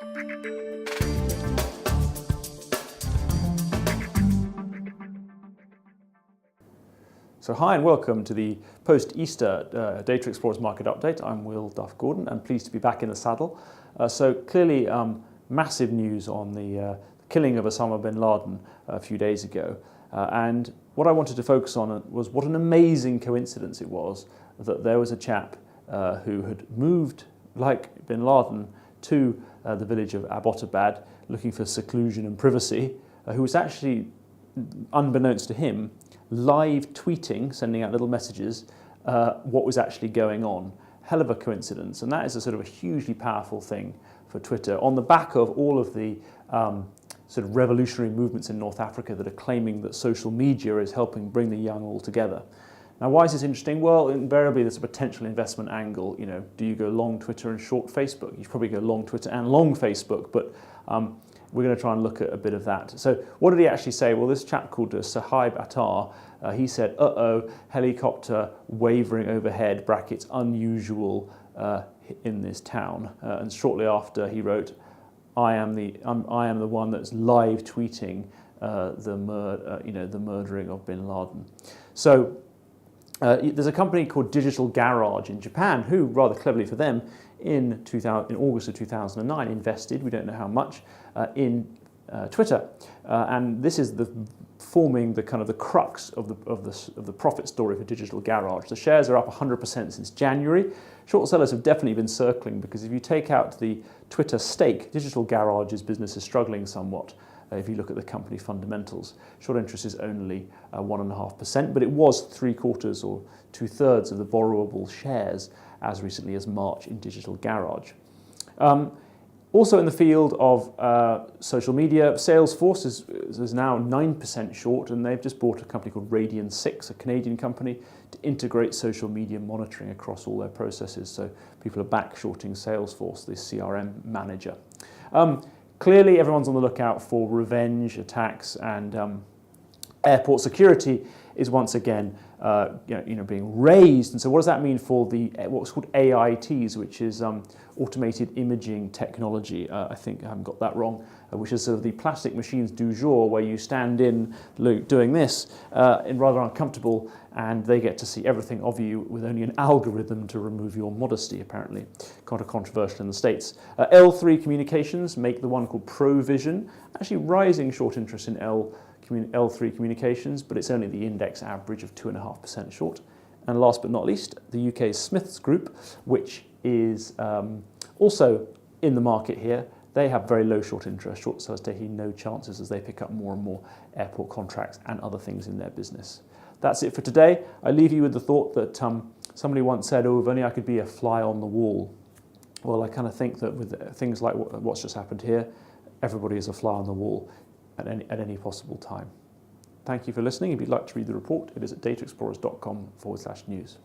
So hi and welcome to the post-Easter Data Explorers Market Update. I'm Will Duff-Gordon. I'm pleased to be back in the saddle. So clearly massive news on the killing of Osama bin Laden a few days ago. And what I wanted to focus on was what an amazing coincidence it was that there was a chap who had moved, like bin Laden, to the village of Abbottabad looking for seclusion and privacy, who was actually, unbeknownst to him, live tweeting, sending out little messages, what was actually going on. Hell of a coincidence, and that is a sort of a hugely powerful thing for Twitter on the back of all of the sort of revolutionary movements in North Africa that are claiming that social media is helping bring the young all together. Now, why is this interesting? Well, invariably there's a potential investment angle. You know, do you go long Twitter and short Facebook? You should probably go long Twitter and long Facebook, but we're going to try and look at a bit of that. So what did he actually say? Well, this chap called Suhaib Attar, he said, helicopter wavering overhead, brackets, unusual in this town. And shortly after he wrote, I am the one that's live tweeting the murdering of bin Laden. So there's a company called Digital Garage in Japan who, rather cleverly for them, in August of 2009 invested, we don't know how much, in Twitter, and this is forming the kind of the crux of the profit story for Digital Garage. The shares are up 100% since January. Short sellers have definitely been circling because if you take out the Twitter stake, Digital Garage's business is struggling somewhat. If you look at the company fundamentals, short interest is only 1.5%, but it was 3/4 or 2/3 of the borrowable shares as recently as March in Digital Garage. Also in the field of social media, Salesforce is now 9% short, and they've just bought a company called Radian6, a Canadian company, to integrate social media monitoring across all their processes. So people are back shorting Salesforce, the CRM manager. Clearly, everyone's on the lookout for revenge attacks, and airport security is once again being raised. And so what does that mean for the what's called AITs, which is automated imaging technology? I think I haven't got that wrong, which is sort of the plastic machines du jour, where you stand in doing this and rather uncomfortable, and they get to see everything of you with only an algorithm to remove your modesty, apparently. Kind of controversial in the States. L3 Communications make the one called Provision, actually rising short interest in L3 Communications, but it's only the index average of 2.5% short. And last but not least, the UK's Smiths Group, which is also in the market here. They have very low short interest, short sellers taking no chances as they pick up more and more airport contracts and other things in their business. That's it for today. I leave you with the thought that somebody once said, if only I could be a fly on the wall. Well, I kind of think that with things like what's just happened here, everybody is a fly on the wall at any possible time. Thank you for listening. If you'd like to read the report, it is at dataexplorers.com/news.